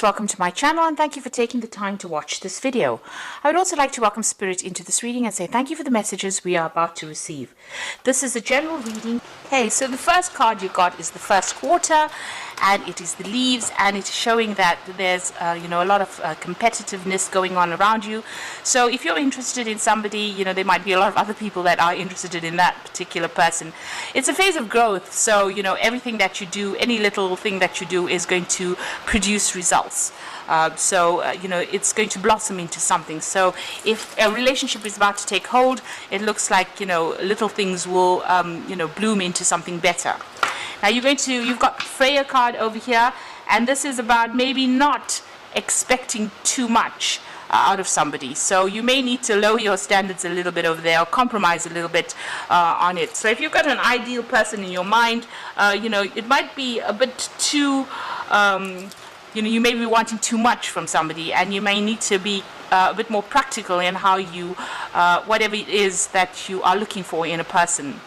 Welcome to my channel and thank you for taking the time to watch this video. I would also like to welcome Spirit into this reading and say thank you for the messages we are about to receive. This is a general reading. Okay, so the first card you got is the first quarter, and it is the leaves, and it's showing that there's a lot of competitiveness going on around you. So if you're interested in somebody, there might be a lot of other people that are interested in that particular person. It's a phase of growth, so everything that you do, any little thing that you do is going to produce results. It's going to blossom into something. So if a relationship is about to take hold, it looks like little things will bloom into something better. Now you've got Freya card over here, and this is about maybe not expecting too much out of somebody. So you may need to lower your standards a little bit over there, or compromise a little bit on it. So if you've got an ideal person in your mind, it might be a bit too you may be wanting too much from somebody, and you may need to be a bit more practical in how you whatever it is that you are looking for in a person.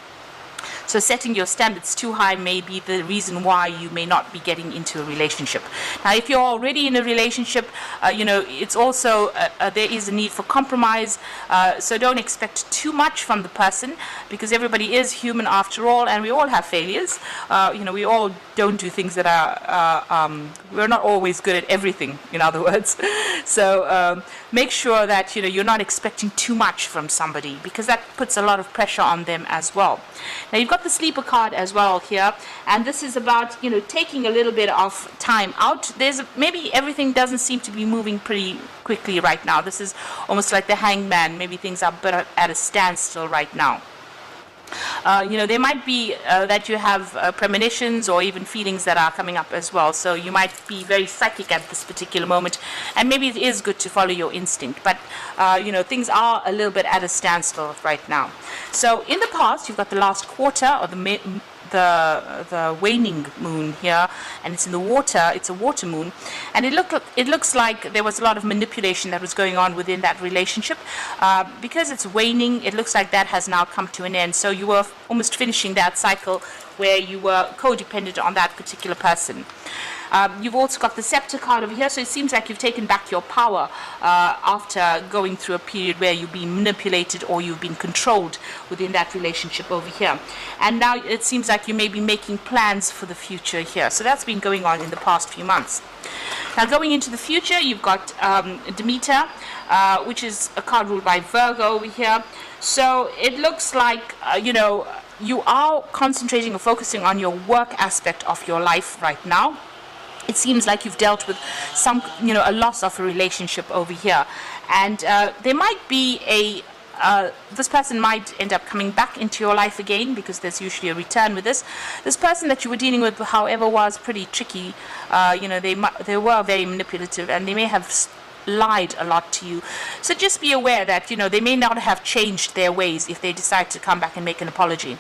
So setting your standards too high may be the reason why you may not be getting into a relationship. Now, if you're already in a relationship, it's also there is a need for compromise. So don't expect too much from the person, because everybody is human after all, and we all have failures. We all don't do things that are we're not always good at everything, in other words. So make sure that you're not expecting too much from somebody, because that puts a lot of pressure on them as well. Now you've got the sleeper card as well here, and this is about taking a little bit of time out. Maybe everything doesn't seem to be moving pretty quickly right now. This is almost like the hangman. Maybe things are at a standstill right now. There might be that you have premonitions or even feelings that are coming up as well. So you might be very psychic at this particular moment, and maybe it is good to follow your instinct. But things are a little bit at a standstill right now. So in the past, you've got the last quarter, or the waning moon here, and it's in the water. It's a water moon, and it looks like there was a lot of manipulation that was going on within that relationship. Because it's waning, it looks like that has now come to an end. So you were almost finishing that cycle where you were codependent on that particular person. You've also got the scepter card over here, so it seems like you've taken back your power after going through a period where you've been manipulated or you've been controlled within that relationship over here. And now it seems like you may be making plans for the future here. So that's been going on in the past few months. Now going into the future, you've got Demeter, which is a card ruled by Virgo over here. So it looks like, you are concentrating or focusing on your work aspect of your life right now. It seems like you've dealt with a loss of a relationship over here, and there might be this person might end up coming back into your life again, because there's usually a return with this. This person that you were dealing with, however, was pretty tricky. They were very manipulative, and they may have lied a lot to you. So just be aware that they may not have changed their ways if they decide to come back and make an apology.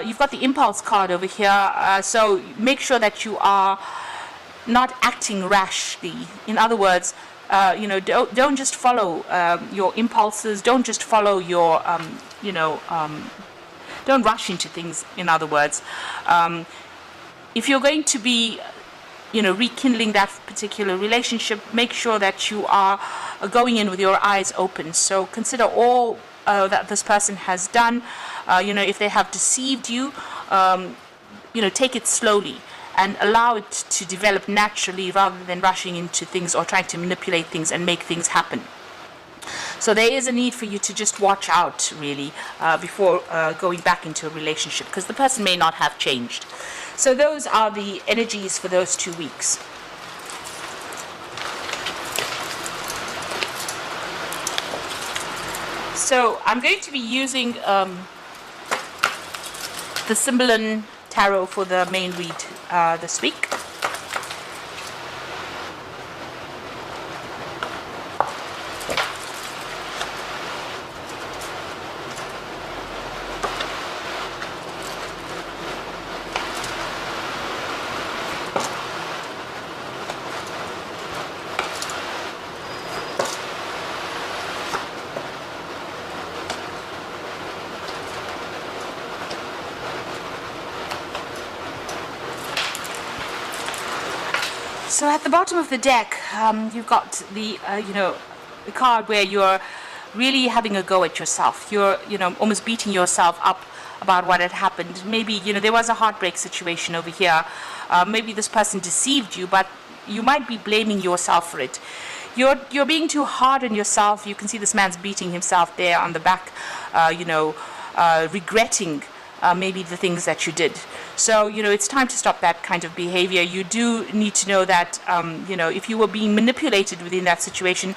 You've got the impulse card over here, so make sure that you are not acting rashly. In other words, don't just follow your impulses. Don't just follow your don't rush into things. In other words, if you're going to be rekindling that particular relationship, make sure that you are going in with your eyes open. So consider all that this person has done. If they have deceived you, take it slowly and allow it to develop naturally, rather than rushing into things or trying to manipulate things and make things happen. So there is a need for you to just watch out, really, before going back into a relationship, because the person may not have changed. So those are the energies for those 2 weeks. So I'm going to be using the Symbolon Tarot for the main read this week. So at the bottom of the deck, you've got the, the card where you're really having a go at yourself. You're, almost beating yourself up about what had happened. Maybe, there was a heartbreak situation over here. Maybe this person deceived you, but you might be blaming yourself for it. You're being too hard on yourself. You can see this man's beating himself there on the back, regretting maybe the things that you did. So, it's time to stop that kind of behavior. You do need to know that, if you were being manipulated within that situation,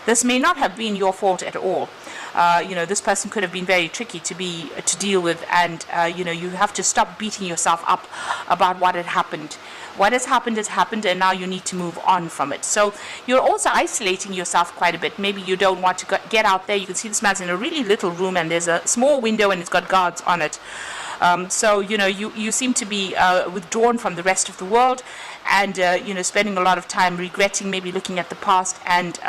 this may not have been your fault at all. This person could have been very tricky to deal with, and, you have to stop beating yourself up about what had happened. What has happened, and now you need to move on from it. So you're also isolating yourself quite a bit. Maybe you don't want to get out there. You can see this man's in a really little room, and there's a small window, and it's got guards on it. So, you seem to be withdrawn from the rest of the world, and, spending a lot of time regretting, maybe looking at the past, and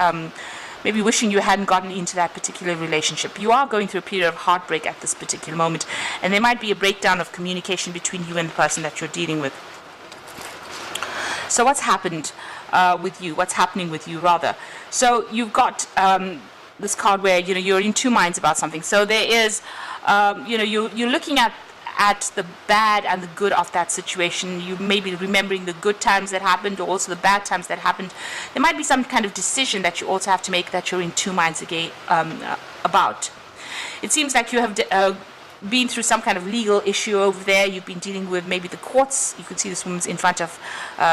maybe wishing you hadn't gotten into that particular relationship. You are going through a period of heartbreak at this particular moment, and there might be a breakdown of communication between you and the person that you're dealing with. So what's happened with you? What's happening with you, rather? So you've got this card where, you're in two minds about something. So there is, you're looking at the bad and the good of that situation. You may be remembering the good times that happened, or also the bad times that happened. There might be some kind of decision that you also have to make that you're in two minds again about. It seems like you have been through some kind of legal issue over there. You've been dealing with maybe the courts. You can see this woman's in front of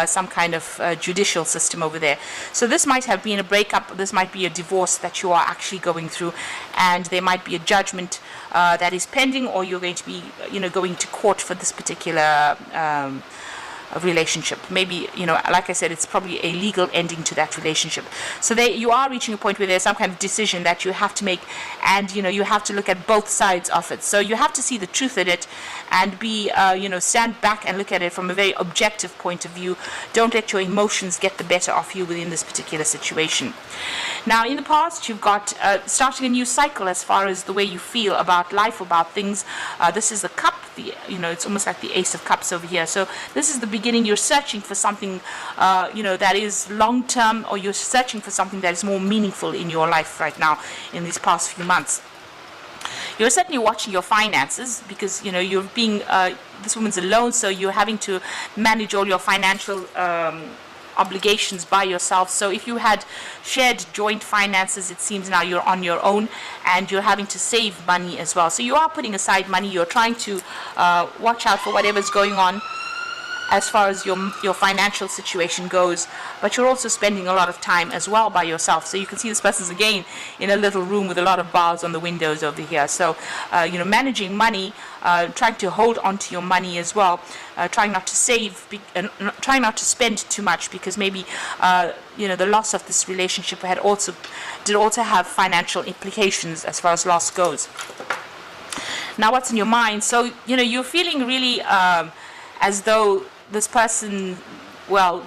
some kind of judicial system over there. So this might have been a breakup. This might be a divorce that you are actually going through, and there might be a judgment that is pending, or you're going to be, going to court for this particular relationship. Maybe, like I said, it's probably a legal ending to that relationship. So you are reaching a point where there's some kind of decision that you have to make, and you have to look at both sides of it. So you have to see the truth in it, and be stand back and look at it from a very objective point of view. Don't let your emotions get the better of you within this particular situation. Now, in the past, you've got starting a new cycle as far as the way you feel about life, about things. This is the cup. It's almost like the Ace of Cups over here. So this is the beginning. You're searching for something, that is long-term, or you're searching for something that is more meaningful in your life right now in these past few months. You're certainly watching your finances, because, you're being, this woman's alone, so you're having to manage all your financial obligations by yourself. So if you had shared joint finances, it seems now you're on your own, and you're having to save money as well. So you are putting aside money. You're trying to watch out for whatever's going on as far as your financial situation goes, but you're also spending a lot of time as well by yourself. So you can see this person's again in a little room with a lot of bars on the windows over here. So managing money, trying to hold on to your money as well, trying not to save, trying not to spend too much, because maybe the loss of this relationship did also have financial implications as far as loss goes. Now, what's in your mind? So you're feeling really as though this person, well,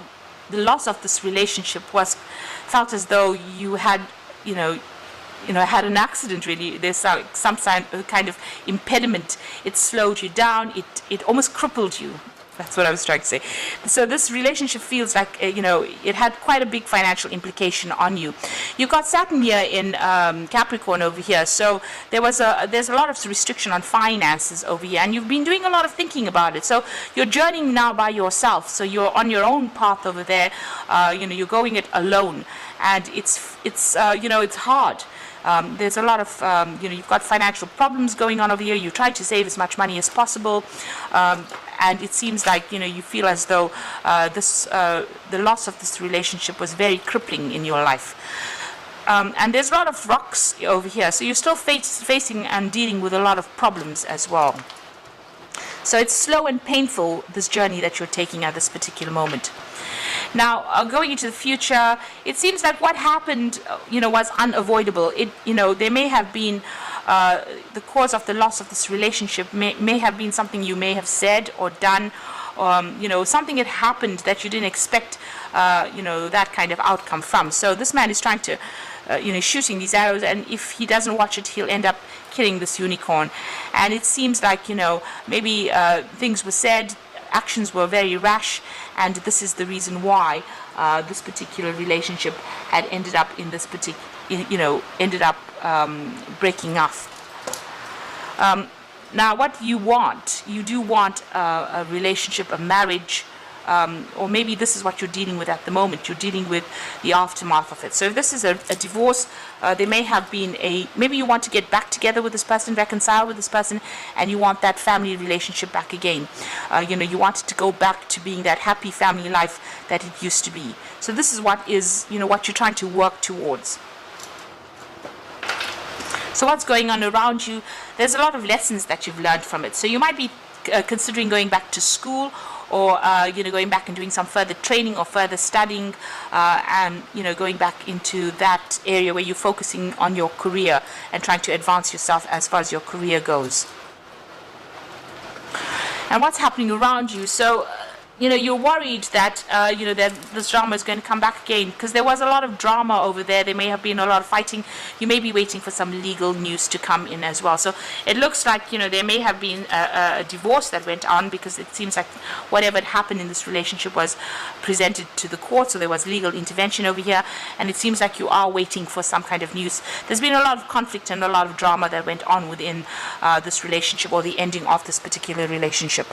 the loss of this relationship felt as though you had, had an accident. Really, there's some kind of impediment. It slowed you down. It almost crippled you. That's what I was trying to say. So this relationship feels like, it had quite a big financial implication on you. You've got Saturn here in Capricorn over here. So there's a lot of restriction on finances over here, and you've been doing a lot of thinking about it. So you're journeying now by yourself. So you're on your own path over there. You're going it alone, and it's hard. There's a lot of, you've got financial problems going on over here. You try to save as much money as possible, and it seems like, you feel as though the loss of this relationship was very crippling in your life. And there's a lot of rocks over here, so you're still facing and dealing with a lot of problems as well. So it's slow and painful, this journey that you're taking at this particular moment. Now, going into the future, it seems like what happened, was unavoidable. There may have been the cause of the loss of this relationship may have been something you may have said or done, something had happened that you didn't expect, that kind of outcome from. So this man is trying to, shooting these arrows, and if he doesn't watch it, he'll end up killing this unicorn. And it seems like, maybe things were said, actions were very rash, and this is the reason why this particular relationship had ended up in this particular, ended up breaking off. Now, what you do want a relationship, a marriage, or maybe this is what you're dealing with at the moment. You're dealing with the aftermath of it. So if this is a divorce, there may have been maybe you want to get back together with this person, reconcile with this person, and you want that family relationship back again. You want it to go back to being that happy family life that it used to be. So this is what you're trying to work towards. So what's going on around you? There's a lot of lessons that you've learned from it. So you might be considering going back to school, or going back and doing some further training or further studying, and going back into that area where you're focusing on your career and trying to advance yourself as far as your career goes. And what's happening around you? So you're worried that that this drama is going to come back again, because there was a lot of drama over there. There may have been a lot of fighting. You may be waiting for some legal news to come in as well. So it looks like there may have been a divorce that went on, because it seems like whatever had happened in this relationship was presented to the court. So there was legal intervention over here, and it seems like you are waiting for some kind of news. There's been a lot of conflict and a lot of drama that went on within this relationship, or the ending of this particular relationship.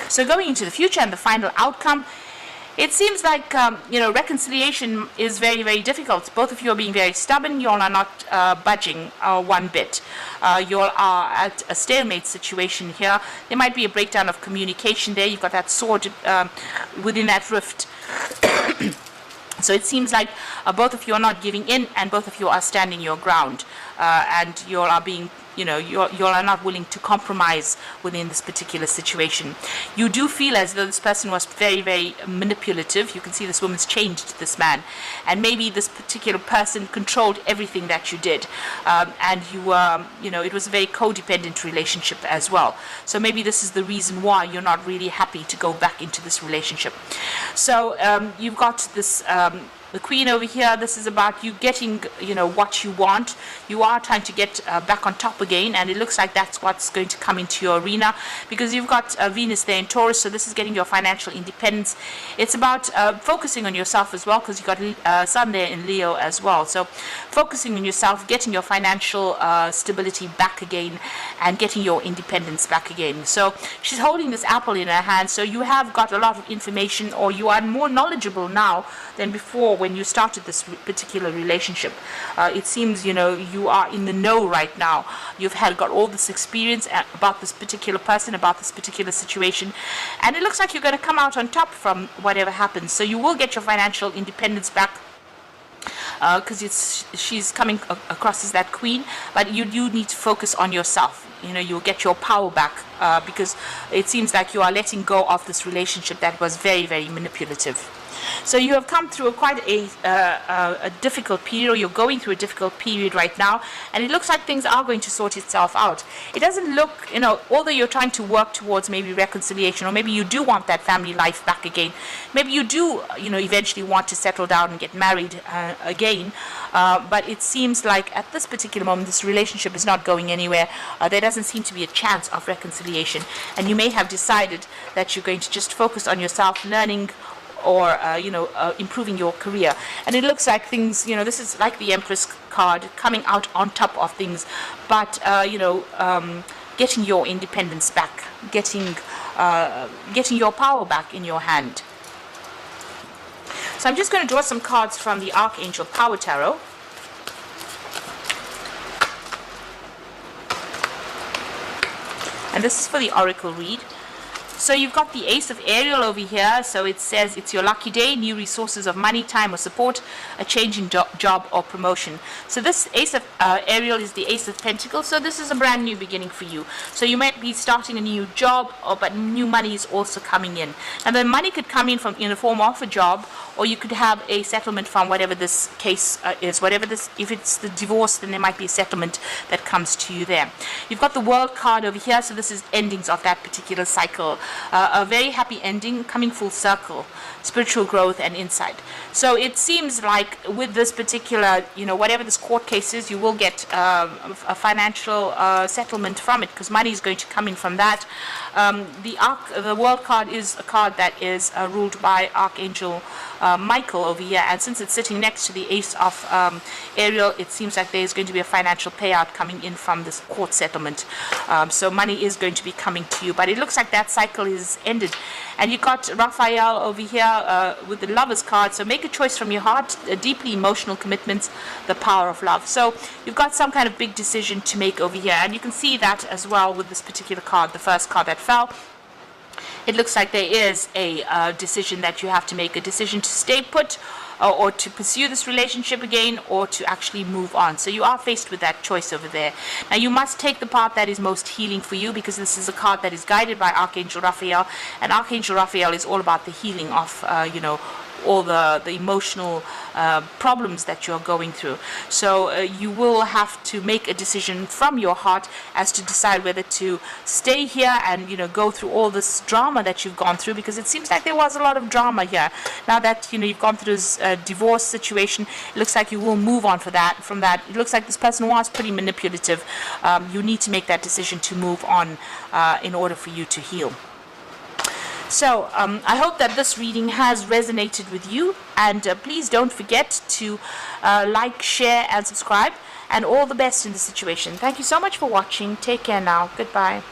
So going into the future and the final outcome, it seems like reconciliation is very, very difficult. Both of you are being very stubborn. You all are not budging one bit. You all are at a stalemate situation here. There might be a breakdown of communication there. You've got that sword within that rift. So it seems like both of you are not giving in, and both of you are standing your ground, and you all are being you all are not willing to compromise within this particular situation. You do feel as though this person was very, very manipulative. You can see this woman's changed this man, and maybe this particular person controlled everything that you did, and you were, it was a very codependent relationship as well. So maybe this is the reason why you're not really happy to go back into this relationship. So you've got this the Queen over here. This is about you getting what you want. You are trying to get back on top again, and it looks like that's what's going to come into your arena, because you've got Venus there in Taurus. So this is getting your financial independence. It's about focusing on yourself as well, because you've got Sun there in Leo as well. So focusing on yourself, getting your financial stability back again, and getting your independence back again. So she's holding this apple in her hand. So you have got a lot of information, or you are more knowledgeable now than before when you started this particular relationship. It seems you are in the know right now. You've got all this experience about this particular person, about this particular situation, and it looks like you're going to come out on top from whatever happens. So you will get your financial independence back, because she's coming across as that queen, but you do need to focus on yourself. You'll get your power back, because it seems like you are letting go of this relationship that was very, very manipulative. So you have come through quite a difficult period, or you're going through a difficult period right now, and it looks like things are going to sort itself out. It doesn't look, although you're trying to work towards maybe reconciliation, or maybe you do want that family life back again, maybe you do, eventually want to settle down and get married again, but it seems like at this particular moment, this relationship is not going anywhere. There doesn't seem to be a chance of reconciliation, and you may have decided that you're going to just focus on yourself, learning, or improving your career. And it looks like things, this is like the Empress card, coming out on top of things, but getting your independence back, getting your power back in your hand. So I'm just going to draw some cards from the Archangel Power Tarot. And this is for the Oracle read. So you've got the Ace of Ariel over here. So it says it's your lucky day, new resources of money, time, or support, a change in job or promotion. So this Ace of Ariel is the Ace of Pentacles. So this is a brand new beginning for you. So you might be starting a new job, but new money is also coming in. And the money could come in in the form of a job, or you could have a settlement from whatever this case is. If it's the divorce, then there might be a settlement that comes to you there. You've got the World card over here. So this is endings of that particular cycle. A very happy ending, coming full circle, spiritual growth and insight. So it seems like with this particular, whatever this court case is, you will get a financial settlement from it, because money is going to come in from that. The World card is a card that is ruled by Archangel Michael over here, and since it's sitting next to the Ace of Ariel, it seems like there's going to be a financial payout coming in from this court settlement. So money is going to be coming to you, but it looks like that cycle is ended. And you got Raphael over here with the Lover's card. So make a choice from your heart, deeply emotional commitments, the power of love. So you've got some kind of big decision to make over here, and you can see that as well with this particular card, the first card that fell. It looks like there is a decision that you have to make, a decision to stay put or to pursue this relationship again, or to actually move on. So you are faced with that choice over there. Now you must take the path that is most healing for you, because this is a card that is guided by Archangel Raphael, and Archangel Raphael is all about the healing of all the emotional problems that you're going through. So you will have to make a decision from your heart as to decide whether to stay here and go through all this drama that you've gone through, because it seems like there was a lot of drama here. Now that you've gone through this divorce situation, it looks like you will move on from that. It looks like this person was pretty manipulative. You need to make that decision to move on in order for you to heal. So I hope that this reading has resonated with you, and please don't forget to like, share and subscribe, and all the best in the situation. Thank you so much for watching. Take care now. Goodbye.